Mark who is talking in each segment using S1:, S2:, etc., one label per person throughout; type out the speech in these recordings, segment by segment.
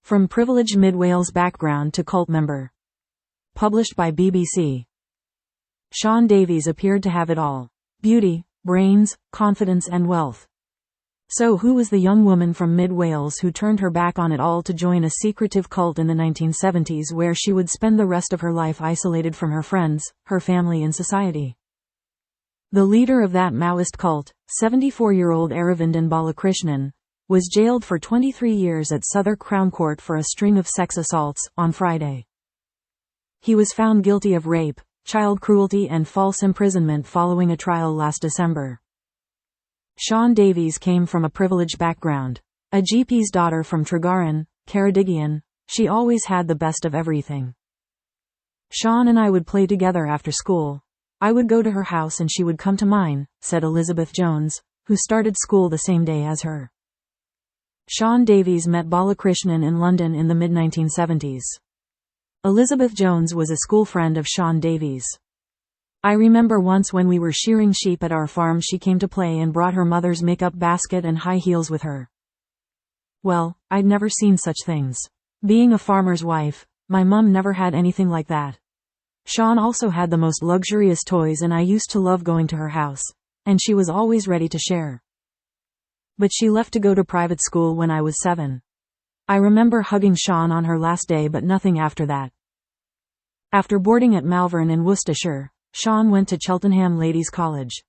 S1: From privileged mid-Wales background to cult member. Published by BBC. Sian Davies appeared to have it all. Beauty, brains, confidence and wealth. So who was the young woman from mid-Wales who turned her back on it all to join a secretive cult in the 1970s where she would spend the rest of her life isolated from her friends, her family and society? The leader of that Maoist cult, 74-year-old Aravindan Balakrishnan, was jailed for 23 years at Southwark Crown Court for a string of sex assaults, on Friday. He was found guilty of rape, child cruelty and false imprisonment following a trial last December. Sian Davies came from a privileged background. A GP's daughter from Tregaron, Ceredigion, she always had the best of everything. Sian and I would play together after school. I would go to her house and she would come to mine, said Elizabeth Jones, who started school the same day as her. Sian Davies met Balakrishnan in London in the mid-1970s. Elizabeth Jones was a school friend of Sian Davies. I remember once when we were shearing sheep at our farm she came to play and brought her mother's makeup basket and high heels with her. Well, I'd never seen such things. Being a farmer's wife, my mum never had anything like that. Sian also had the most luxurious toys and I used to love going to her house, and she was always ready to share. But she left to go to private school when I was 7. I remember hugging Sian on her last day but nothing after that. After boarding at Malvern in Worcestershire, Sian went to Cheltenham Ladies' College.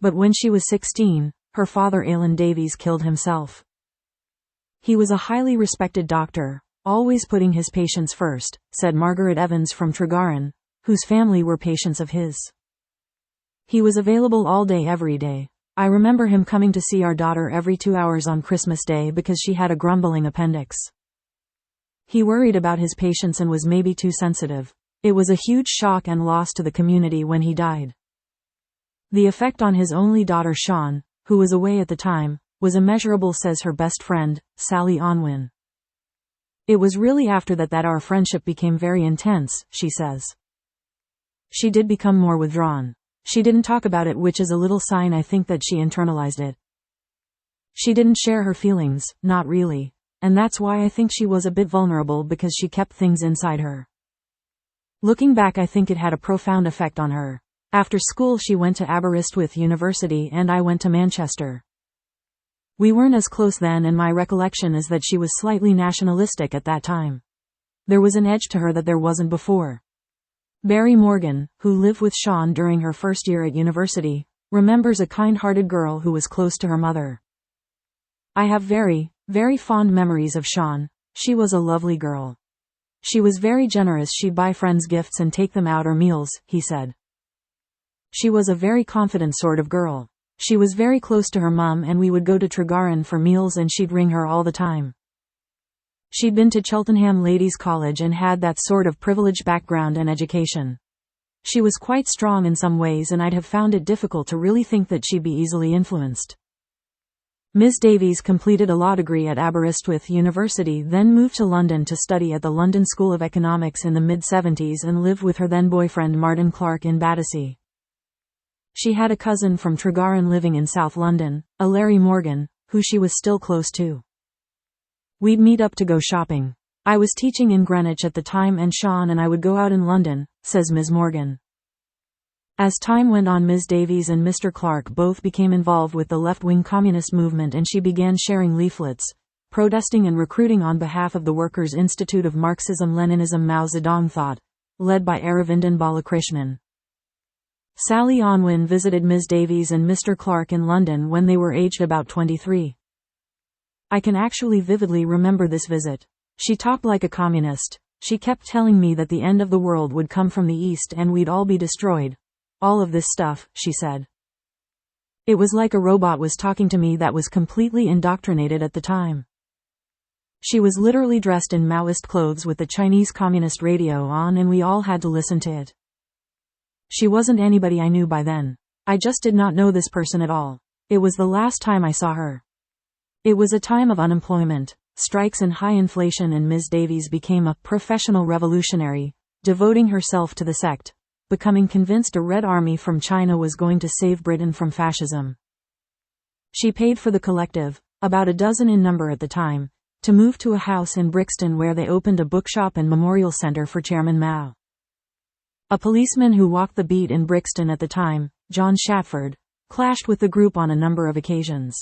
S1: But when she was 16, her father Alan Davies killed himself. He was a highly respected doctor, always putting his patients first, said Margaret Evans from Tregaron, whose family were patients of his. He was available all day every day. I remember him coming to see our daughter every 2 hours on Christmas Day because she had a grumbling appendix. He worried about his patients and was maybe too sensitive. It was a huge shock and loss to the community when he died. The effect on his only daughter Sian, who was away at the time, was immeasurable, says her best friend, Sally Onwin. It was really after that our friendship became very intense, she says. She did become more withdrawn. She didn't talk about it, which is a little sign I think that she internalized it. She didn't share her feelings, not really, and that's why I think she was a bit vulnerable because she kept things inside her. Looking back I think it had a profound effect on her. After school she went to Aberystwyth University and I went to Manchester. We weren't as close then and my recollection is that she was slightly nationalistic at that time. There was an edge to her that there wasn't before. Barry Morgan, who lived with Sian during her first year at university, remembers a kind-hearted girl who was close to her mother. I have very, very fond memories of Sian. She was a lovely girl. She was very generous, she'd buy friends gifts and take them out or meals, he said. She was a very confident sort of girl. She was very close to her mum and we would go to Tregaron for meals and she'd ring her all the time. She'd been to Cheltenham Ladies' College and had that sort of privileged background and education. She was quite strong in some ways and I'd have found it difficult to really think that she'd be easily influenced. Ms. Davies completed a law degree at Aberystwyth University, then moved to London to study at the London School of Economics in the mid-70s and lived with her then-boyfriend Martin Clarke in Battersea. She had a cousin from Tregaron living in South London, a Larry Morgan, who she was still close to. We'd meet up to go shopping. I was teaching in Greenwich at the time and Sian and I would go out in London, says Ms. Morgan. As time went on, Ms. Davies and Mr. Clarke both became involved with the left-wing communist movement and she began sharing leaflets, protesting and recruiting on behalf of the Workers' Institute of Marxism-Leninism-Mao Zedong thought, led by Aravindan Balakrishnan. Sally Onwin visited Ms. Davies and Mr. Clarke in London when they were aged about 23. I can actually vividly remember this visit. She talked like a communist. She kept telling me that the end of the world would come from the east and we'd all be destroyed. All of this stuff, she said. It was like a robot was talking to me that was completely indoctrinated at the time. She was literally dressed in Maoist clothes with the Chinese Communist radio on and we all had to listen to it. She wasn't anybody I knew by then. I just did not know this person at all. It was the last time I saw her. It was a time of unemployment, strikes and high inflation and Ms. Davies became a professional revolutionary, devoting herself to the sect, becoming convinced a Red Army from China was going to save Britain from fascism. She paid for the collective, about a dozen in number at the time, to move to a house in Brixton where they opened a bookshop and memorial centre for Chairman Mao. A policeman who walked the beat in Brixton at the time, John Shatford, clashed with the group on a number of occasions.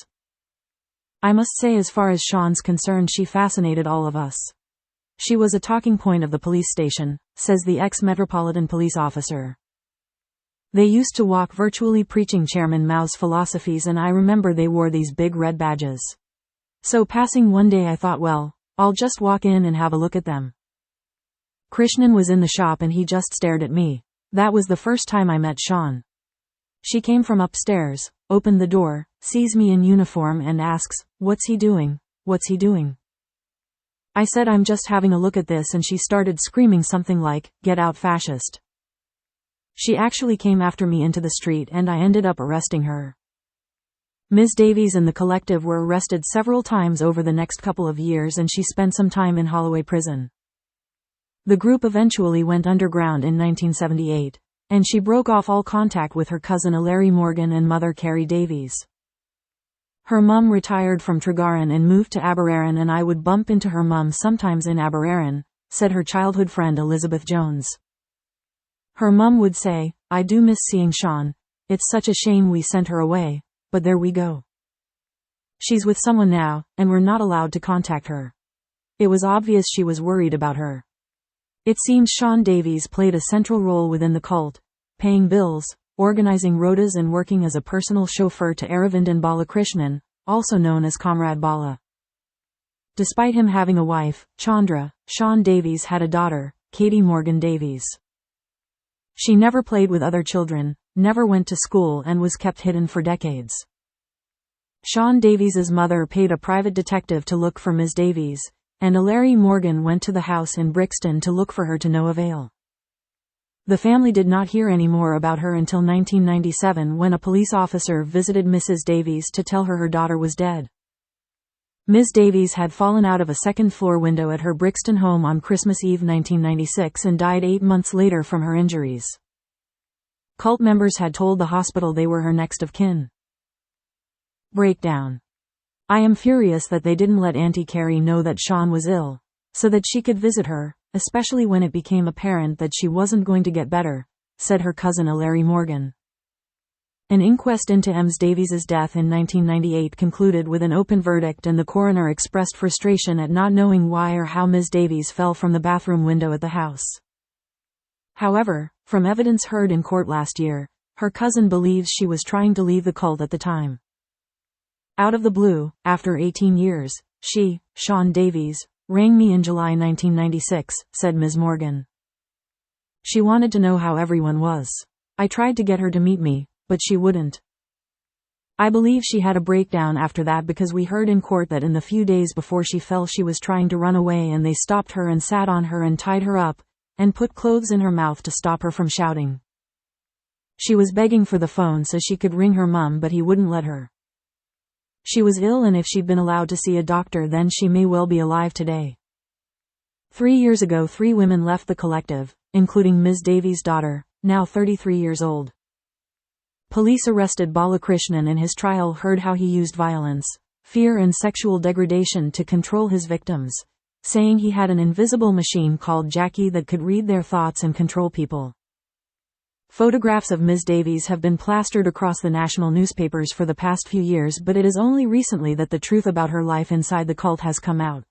S1: I must say, as far as Sian's concerned, she fascinated all of us. She was a talking point of the police station, says the ex-Metropolitan Police officer. They used to walk virtually preaching Chairman Mao's philosophies, and I remember they wore these big red badges. So passing one day I thought, well, I'll just walk in and have a look at them. Krishnan was in the shop and he just stared at me. That was the first time I met Sian. She came from upstairs, opened the door, sees me in uniform and asks, "What's he doing? What's he doing?" I said, "I'm just having a look at this," and she started screaming something like, "Get out, fascist." She actually came after me into the street and I ended up arresting her. Ms. Davies and the collective were arrested several times over the next couple of years and she spent some time in Holloway prison. The group eventually went underground in 1978, and she broke off all contact with her cousin Larry Morgan and mother Carrie Davies. Her mum retired from Tregaron and moved to Aberystwyth, and I would bump into her mum sometimes in Aberystwyth, said her childhood friend Elizabeth Jones. Her mum would say, "I do miss seeing Sian, it's such a shame we sent her away, but there we go. She's with someone now, and we're not allowed to contact her." It was obvious she was worried about her. It seems Sian Davies played a central role within the cult, paying bills, organizing rotas and working as a personal chauffeur to Aravindan Balakrishnan, also known as Comrade Bala. Despite him having a wife, Chandra, Sian Davies had a daughter, Katie Morgan Davies. She never played with other children, never went to school and was kept hidden for decades. Sian Davies's mother paid a private detective to look for Ms. Davies, and Larry Morgan went to the house in Brixton to look for her to no avail. The family did not hear any more about her until 1997 when a police officer visited Mrs. Davies to tell her daughter was dead. Ms. Davies had fallen out of a second-floor window at her Brixton home on Christmas Eve 1996 and died 8 months later from her injuries. Cult members had told the hospital they were her next of kin. Breakdown. I am furious that they didn't let Auntie Carrie know that Sian was ill, so that she could visit her, especially when it became apparent that she wasn't going to get better, said her cousin Larry Morgan. An inquest into Ms. Davies's death in 1998 concluded with an open verdict, and the coroner expressed frustration at not knowing why or how Ms. Davies fell from the bathroom window at the house. However, from evidence heard in court last year, her cousin believes she was trying to leave the cult at the time. Out of the blue, after 18 years, she, Sian Davies, rang me in July 1996, said Ms. Morgan. She wanted to know how everyone was. I tried to get her to meet me, but she wouldn't. I believe she had a breakdown after that because we heard in court that in the few days before she fell she was trying to run away and they stopped her and sat on her and tied her up, and put clothes in her mouth to stop her from shouting. She was begging for the phone so she could ring her mum, but he wouldn't let her. She was ill, and if she'd been allowed to see a doctor then she may well be alive today. 3 years ago 3 women left the collective, including Ms. Davies' daughter, now 33 years old. Police arrested Balakrishnan and his trial heard how he used violence, fear and sexual degradation to control his victims, saying he had an invisible machine called Jackie that could read their thoughts and control people. Photographs of Ms. Davies have been plastered across the national newspapers for the past few years, but it is only recently that the truth about her life inside the cult has come out.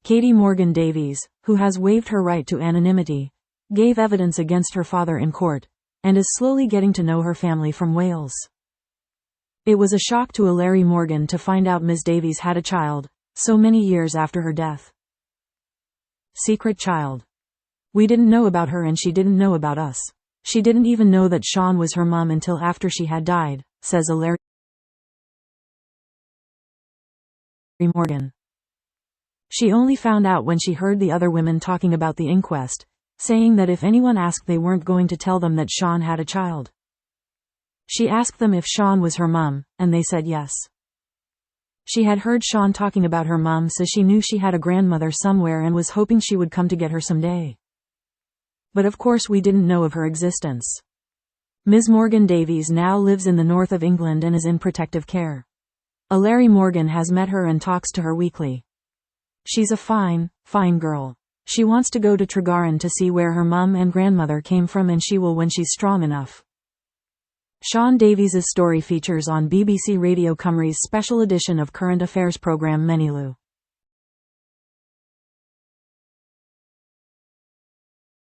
S1: Katie Morgan Davies, who has waived her right to anonymity, gave evidence against her father in court, and is slowly getting to know her family from Wales. It was a shock to Larry Morgan to find out Ms. Davies had a child, so many years after her death. Secret child. We didn't know about her and she didn't know about us. She didn't even know that Sian was her mum until after she had died, says Larry Morgan. She only found out when she heard the other women talking about the inquest, saying that if anyone asked they weren't going to tell them that Sian had a child. She asked them if Sian was her mum, and they said yes. She had heard Sian talking about her mum, so she knew she had a grandmother somewhere and was hoping she would come to get her someday. But of course we didn't know of her existence. Ms. Morgan Davies now lives in the north of England and is in protective care. Larry Morgan has met her and talks to her weekly. She's a fine, fine girl. She wants to go to Tregaron to see where her mum and grandmother came from, and she will when she's strong enough. Sian Davies' story features on BBC Radio Cymru's special edition of current affairs programme Menilu.